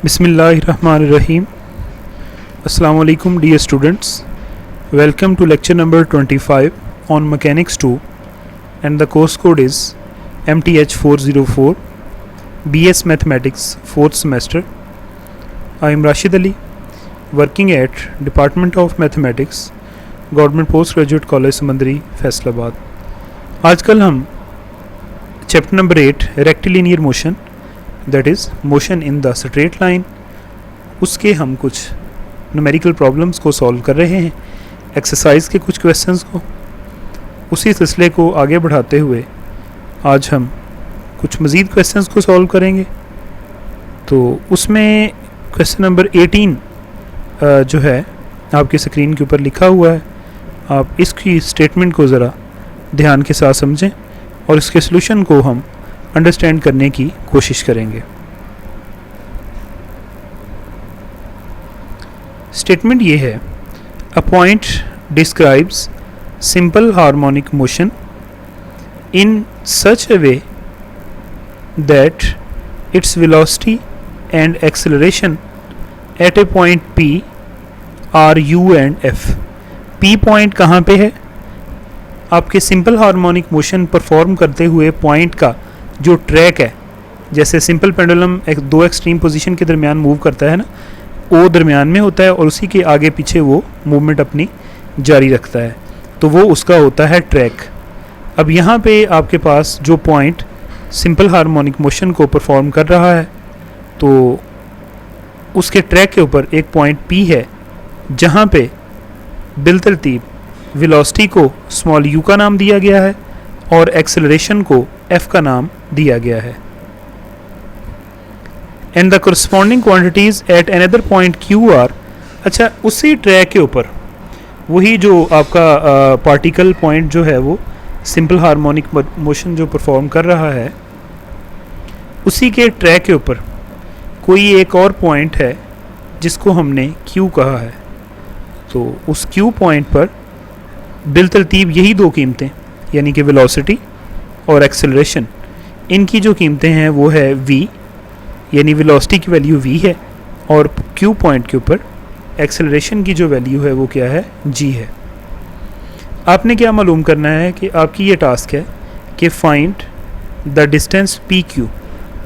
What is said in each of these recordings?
Bismillahirrahmanirrahim. Assalamu alaikum dear students. Welcome to lecture number 25 on Mechanics 2 and the course code is MTH 404 BS Mathematics 4th semester. I am Rashid Ali working at Department of Mathematics Government Postgraduate College Samandari Faisalabad. आजकल हम chapter number 8 rectilinear motion that is motion in the straight line उसके हम कुछ numerical problems को solve कर रहे हैं, exercise के कुछ क्वेश्चंस को। उसी सिलसिले को आगे बढ़ाते हुए आज हम कुछ मज़ीद क्वेश्चंस को सॉल्व करेंगे। तो उसमें क्वेश्चन नंबर 18 जो है आपकी स्क्रीन के ऊपर लिखा हुआ है, आप इसकी स्टेटमेंट को ज़रा ध्यान के साथ समझें और इसके सलूशन को हम अंडरस्टैंड करने की कोशिश करेंगे। स्टेटमेंट ये है, a point describes simple harmonic motion in such a way that its velocity and acceleration at a point P are U and F। P point कहाँ पे है? आपके सिंपल हार्मोनिक मोशन परफॉर्म करते हुए पॉइंट का जो ट्रैक है, जैसे सिंपल पेंडुलम दो एक्सट्रीम पोजीशन के दरमियान मूव करता है ना, वो दरमियान में होता है और उसी के आगे पीछे वो मूवमेंट अपनी जारी रखता है, तो वो उसका होता है ट्रैक। अब यहाँ पे आपके पास जो पॉइंट सिंपल हार्मोनिक मोशन को परफॉर्म कर रहा है, तो उसके ट्रैक के ऊपर एक पॉइंट P है जहाँ पे बिलतरतीब वेलोसिटी को स्मॉल u का नाम दिया गया है और एक्सेलरेशन को f का नाम दिया गया है। And the corresponding quantities at another point q are। अच्छा, उसी ट्रैक के ऊपर वही जो आपका पार्टिकल पॉइंट जो है वो सिंपल हार्मोनिक मोशन जो परफॉर्म कर रहा है, उसी के ट्रैक के ऊपर कोई एक और पॉइंट है जिसको हमने q कहा है। तो उस q पॉइंट पर बिलतरतीब यही दो कीमतें यानी कि वेलोसिटी और एक्सेलरेशन, इनकी जो कीमतें हैं वो है v, यानी वेलोसिटी की वैल्यू v है और q पॉइंट के ऊपर एक्सेलरेशन की जो वैल्यू है वो क्या है, g है। आपने क्या मालूम करना है कि आपकी ये टास्क है कि फाइंड द डिस्टेंस pq।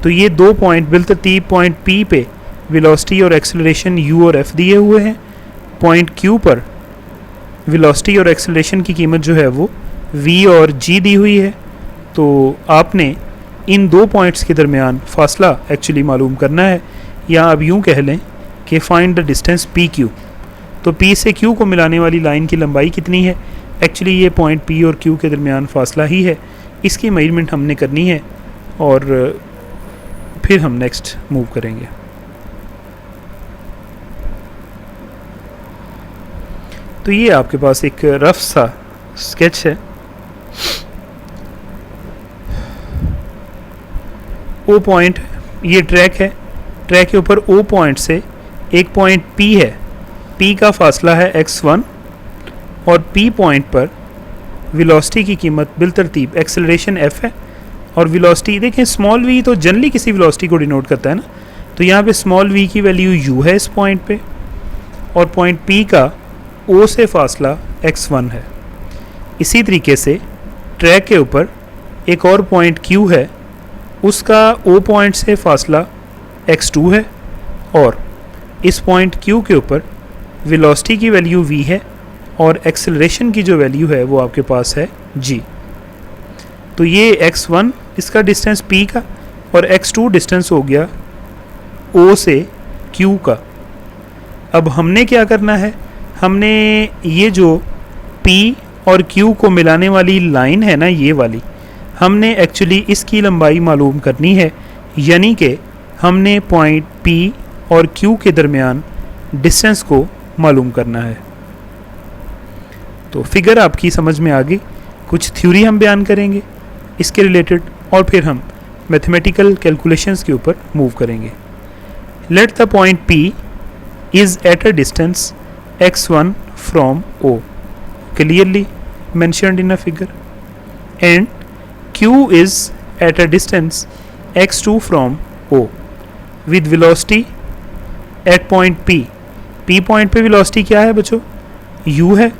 तो ये दो पॉइंट बिलतरतीब पॉइंट p पे वेलोसिटी और एक्सेलरेशन u और f दिए हुए हैं, पॉइंट q पर वेलोसिटी और एक्सेलरेशन की कीमत जो है वो v और g दी हुई है। तो आपने इन दो पॉइंट्स के दरमियान फासला एक्चुअली मालूम करना है, या आप यूँ कह लें कि फाइंड द डिस्टेंस pq। तो p से q को मिलाने वाली लाइन की लंबाई कितनी है? एक्चुअली ये पॉइंट p और q के दरमियान फासला ही है, इसकी मेजरमेंट हमने करनी है और फिर हम नेक्स्ट मूव करेंगे। तो ये आपके पास एक रफ सा स्केच है। ओ पॉइंट, ये ट्रैक है, ट्रैक के ऊपर ओ पॉइंट से एक पॉइंट P है, P का फासला है x1 और P पॉइंट पर वेलोसिटी की कीमत बिलतरतीब एक्सेलरेशन f है और वेलोसिटी देखें स्मॉल v तो जनरली किसी वेलोसिटी को डिनोट करता है ना, तो यहाँ पे स्मॉल v की वैल्यू u है इस पॉइंट पे और पॉइंट P का O से फासला x1 है। इसी तरीके से ट्रैक के ऊपर एक और पॉइंट Q है, उसका O पॉइंट से फासला x2 है और इस पॉइंट Q के ऊपर वेलोसिटी की वैल्यू v है और एक्सेलरेशन की जो वैल्यू है वो आपके पास है g। तो ये x1 इसका डिस्टेंस P का और x2 डिस्टेंस हो गया O से Q का। अब हमने क्या करना है, हमने ये जो P और Q को मिलाने वाली लाइन है ना, ये वाली, हमने एक्चुअली इसकी लंबाई मालूम करनी है, यानी कि हमने पॉइंट P और Q के दरमियान डिस्टेंस को मालूम करना है। तो फिगर आपकी समझ में आ गई, कुछ थ्योरी हम बयान करेंगे इसके रिलेटेड और फिर हम मैथमेटिकल कैलकुलेशंस के ऊपर मूव करेंगे। Let the point P is at a distance x1 from O clearly mentioned in a figure and Q is at a distance x2 from O with velocity at point P point पे velocity क्या है बच्चों, u है,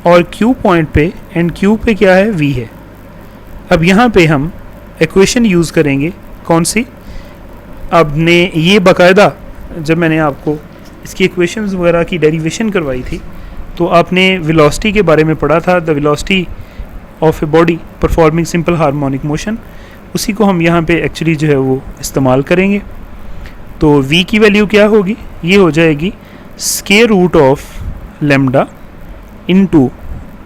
और q point पे and q पे क्या है, v है। अब यहाँ पे हम इक्वेशन यूज़ करेंगे, कौन सी, आपने ये बाकायदा जब मैंने आपको इसकी इक्वेशंस वगैरह की डेरिवेशन करवाई थी तो आपने वेलोसिटी के बारे में पढ़ा था, the velocity of a body performing simple harmonic motion, उसी को हम यहाँ पे एक्चुअली जो है वो इस्तेमाल करेंगे। तो v की वैल्यू क्या होगी, ये हो जाएगी square root of lambda into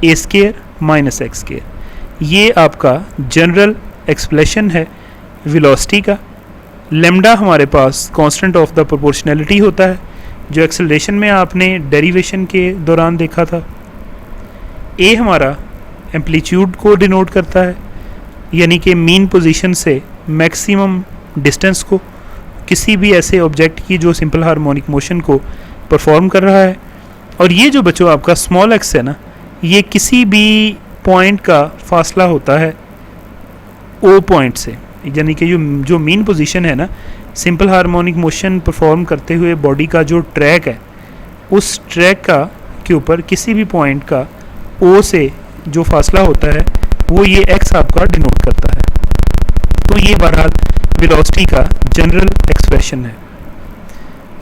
a square minus x square. ये आपका जनरल एक्सप्रेशन है वेलोसिटी का। लेमडा हमारे पास कांस्टेंट ऑफ द प्रोपोर्शनैलिटी होता है, जो एक्सेलरेशन में आपने डेरिवेशन के दौरान देखा था। ए हमारा एम्पलीट्यूड को डिनोट करता है, यानी कि मीन पोजीशन से मैक्सिमम डिस्टेंस को किसी भी ऐसे ऑब्जेक्ट की जो सिंपल हार्मोनिक मोशन को परफॉर्म कर रहा है। और ये जो बच्चों आपका स्मॉल एक्स है ना, ये किसी भी पॉइंट का फासला होता है ओ पॉइंट से, यानी कि जो मीन पोजीशन है ना सिंपल हार्मोनिक मोशन परफॉर्म करते हुए बॉडी का जो ट्रैक है, उस ट्रैक का के ऊपर किसी भी पॉइंट का ओ से जो फासला होता है वो ये एक्स आपका डिनोट करता है। तो ये बहरहाल वेलोसिटी का जनरल एक्सप्रेशन है।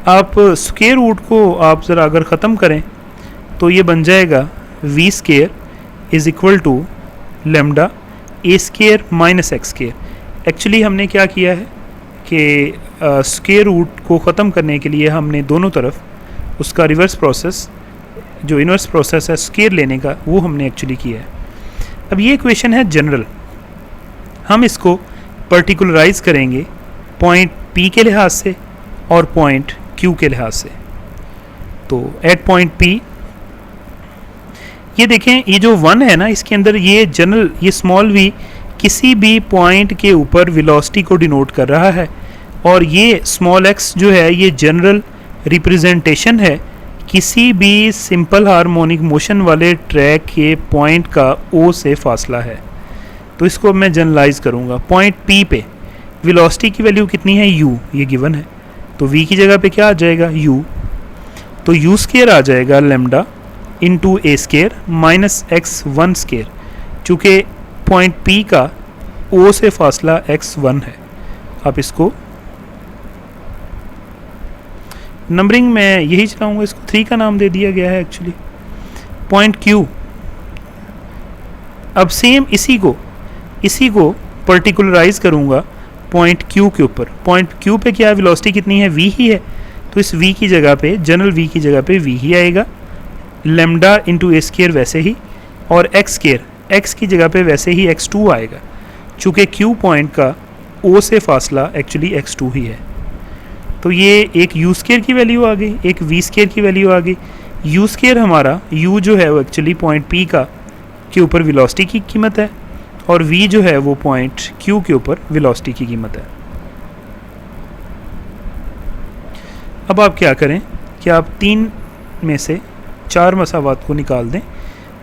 आप स्क्वायर रूट को आप ज़रा अगर ख़त्म करें तो ये बन जाएगा V square is equal to lambda A square minus x square. Actually हमने क्या किया है कि स्क्वायर रूट को ख़त्म करने के लिए हमने दोनों तरफ उसका रिवर्स प्रोसेस, जो इनवर्स प्रोसेस है स्क्वायर लेने का, वो हमने एक्चुअली किया है। अब ये इक्वेशन है जनरल, हम इसको पर्टिकुलराइज करेंगे पॉइंट P के लिहाज से और पॉइंट Q के लिहाज से। तो एट पॉइंट P ये देखें, ये जो 1 है ना, इसके अंदर ये जनरल, ये स्मॉल v किसी भी पॉइंट के ऊपर वेलोसिटी को डिनोट कर रहा है, और ये स्मॉल x जो है ये जनरल रिप्रेजेंटेशन है किसी भी सिंपल हार्मोनिक मोशन वाले ट्रैक के पॉइंट का O से फासला है। तो इसको मैं जनरलाइज करूँगा। पॉइंट P पे वेलोसिटी की वैल्यू कितनी है, u, ये गिवन है, तो v की जगह पे क्या आ जाएगा, u। तो u स्क्वायर आ जाएगा लेमडा इंटू ए स्क्वायर माइनस x1 स्क्वायर, चूँकि पॉइंट P का O से फासला x1 है। आप इसको नंबरिंग में यही चलाऊँगा, इसको 3 का नाम दे दिया गया है एक्चुअली। पॉइंट Q, अब सेम इसी को पर्टिकुलराइज करूँगा पॉइंट Q के ऊपर। पॉइंट Q पे क्या वेलोसिटी कितनी है, v ही है, तो इस v की जगह पे, जनरल v की जगह पे v ही आएगा, लेमडा इंटू ए स्क्वायर वैसे ही, और एक्स स्क्वायर x की जगह पे वैसे ही x2 आएगा, चूँकि Q पॉइंट का O से फासला एक्चुअली x2 ही है। तो ये एक u स्क्वायर की वैल्यू आ गई, एक v स्क्वायर की वैल्यू आ गई। u स्क्वायर हमारा, u जो है वो एक्चुअली पॉइंट P का के ऊपर वेलोसिटी की कीमत है, और v जो है वो पॉइंट Q के ऊपर वेलोसिटी की कीमत है। अब आप क्या करें कि आप 3 में से 4 मसावात को निकाल दें,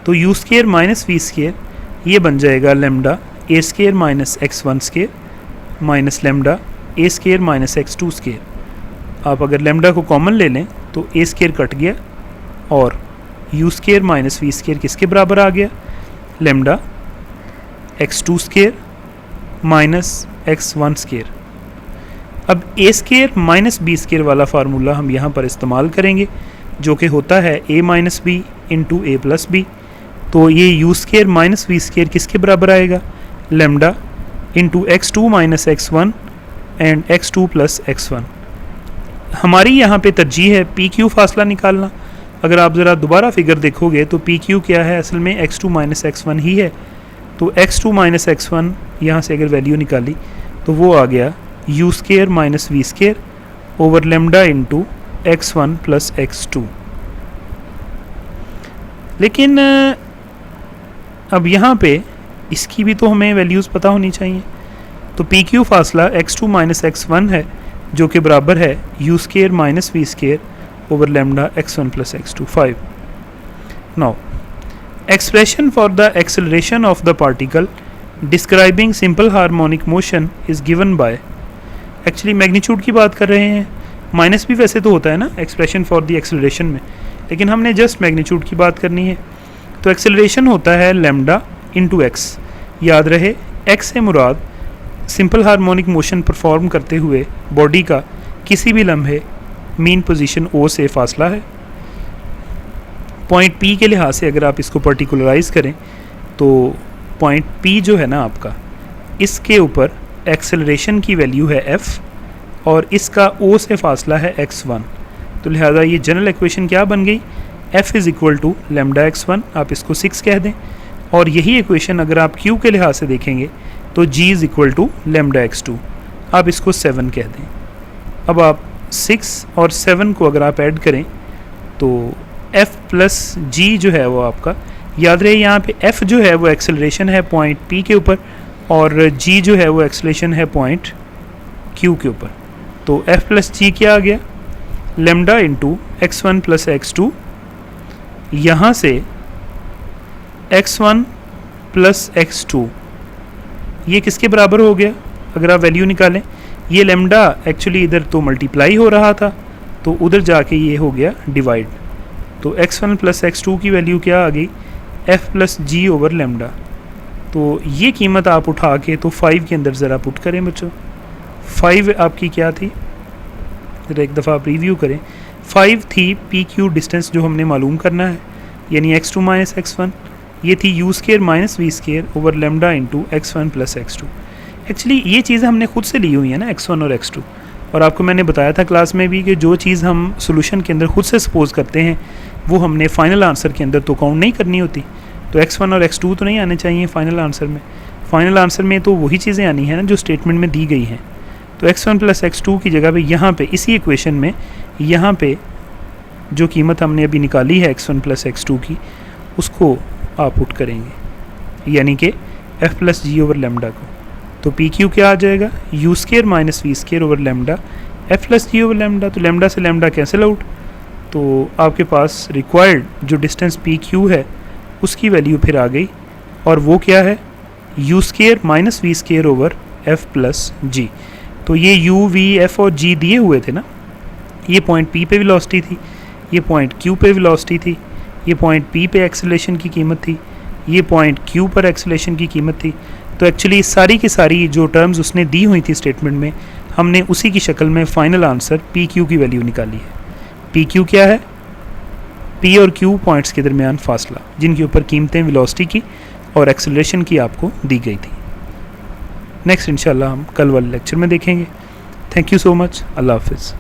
तो u square minus v square ये बन जाएगा लेमडा ए square minus x1 square minus lambda ए स्क्वायर माइनस x2 स्क्वायर। आप अगर लेमडा को कॉमन ले लें तो ए स्क्वायर कट गया, और u square minus v square किसके बराबर आ गया, lambda x2 square minus x1 square. अब ए स्क्वायर माइनस बी स्क्वायर वाला फार्मूला हम यहाँ पर इस्तेमाल करेंगे, जो कि होता है a minus b into a plus b. तो ये u square minus v square किसके बराबर आएगा, lambda into x2 minus x1 and x2 plus x1। हमारी यहाँ पे तरजीह है पी क्यू फासला निकालना। अगर आप ज़रा दोबारा फिगर देखोगे तो पी क्यू क्या है, असल में x2 माइनस x1 ही है। तो x2 माइनस x1 यहाँ से अगर वैल्यू निकाली तो वो आ गया u square minus v square over lambda into x1 plus x2। लेकिन अब यहाँ पे इसकी भी तो हमें वैल्यूज़ पता होनी चाहिए। तो पी क्यू फासला x2 माइनस x1 है, जो कि बराबर है u square minus v square over lambda x1 plus x2 5। Now expression for the acceleration of the particle describing simple harmonic motion is given by, actually magnitude की बात कर रहे हैं, माइनस भी वैसे तो होता है ना एक्सप्रेशन फॉर द एक्सेलरेशन में, लेकिन हमने जस्ट मैग्नीट्यूड की बात करनी है। तो एक्सेलरेशन होता है लैम्डा इंटू एक्स। याद रहे एक्स से मुराद सिंपल हार्मोनिक मोशन परफॉर्म करते हुए बॉडी का किसी भी लम्हे मीन पोजीशन ओ से फासला है। पॉइंट पी के लिहाज से अगर आप इसको पर्टिकुलराइज करें तो पॉइंट पी जो है ना आपका, इसके ऊपर एक्सेलरेशन की वैल्यू है एफ़ और इसका ओ से फासला है x1। तो लिहाजा ये जनरल इक्वेशन क्या बन गई, f is equal to lambda x1, आप इसको 6 कह दें। और यही इक्वेशन अगर आप q के लिहाज से देखेंगे तो g is equal to lambda x2, आप इसको 7 कह दें। अब आप 6 और 7 को अगर आप ऐड करें तो f प्लस g जो है वो आपका, याद रहे यहाँ पे f जो है वो एक्सेलरेशन है पॉइंट p के ऊपर और g जो है वो एक्सेलरेशन है पॉइंट q के ऊपर। तो f प्लस g क्या आ गया, lambda into x1 plus x2, यहाँ से x1 प्लस x2 ये किसके बराबर हो गया, अगर आप वैल्यू निकालें, ये लैम्डा एक्चुअली इधर तो मल्टीप्लाई हो रहा था तो उधर जाके ये हो गया डिवाइड। तो x1 प्लस x2 की वैल्यू क्या आ गई, f plus g over lambda. तो ये कीमत आप उठा के तो 5 के अंदर ज़रा पुट करें बच्चों। 5 आपकी क्या थी, ज़रा एक दफ़ा आप रिव्यू करें। 5 थी पी क्यू डिस्टेंस जो हमने मालूम करना है, यानी x2 माइनस x1, ये थी u square minus we square over lambda into x1 plus x2। Actually ये चीज़ें हमने खुद से ली हुई हैं ना, x1 और x2, और आपको मैंने बताया था क्लास में भी कि जो चीज़ हम सोल्यूशन के अंदर खुद से सपोज करते हैं वो हमने फाइनल आंसर के अंदर तो काउंट नहीं करनी होती। तो x1 और x2 तो नहीं आने चाहिए फाइनल आंसर में। फाइनल आंसर में तो वही चीज़ें आनी हैं ना जो स्टेटमेंट में दी गई हैं। तो x1 प्लस x2 की जगह पे यहाँ पे इसी इक्वेशन में यहाँ पे जो कीमत हमने अभी निकाली है x1 प्लस x2 की, उसको आप पुट करेंगे, यानी कि f plus g over lambda को। तो पी क्यू क्या आ जाएगा, u square minus we square over lambda f plus g over lambda. तो लैम्डा से लैम्डा कैंसिल आउट, तो आपके पास रिक्वायर्ड जो डिस्टेंस पी क्यू है उसकी वैल्यू फिर आ गई, और वो क्या है, U square minus we square over F plus G. तो ये यू वी एफ और जी दिए हुए थे ना, ये पॉइंट पी पे वेलोसिटी थी, ये पॉइंट क्यू पे वेलोसिटी थी, ये पॉइंट पी पे एक्सेलरेशन की कीमत थी, ये पॉइंट क्यू पर एक्सेलरेशन की कीमत थी। तो एक्चुअली सारी की सारी जो टर्म्स उसने दी हुई थी स्टेटमेंट में, हमने उसी की शक्ल में फाइनल आंसर पी क्यू की वैल्यू निकाली है। पी क्यू क्या है, पी और क्यू पॉइंट्स के दरमियान फासला जिनके ऊपर कीमतें वेलोसिटी की और एक्सेलरेशन की आपको दी गई थी। नेक्स्ट इंशाल्लाह हम कल वाले लेक्चर में देखेंगे। थैंक यू सो मच, अल्लाह हाफिज़।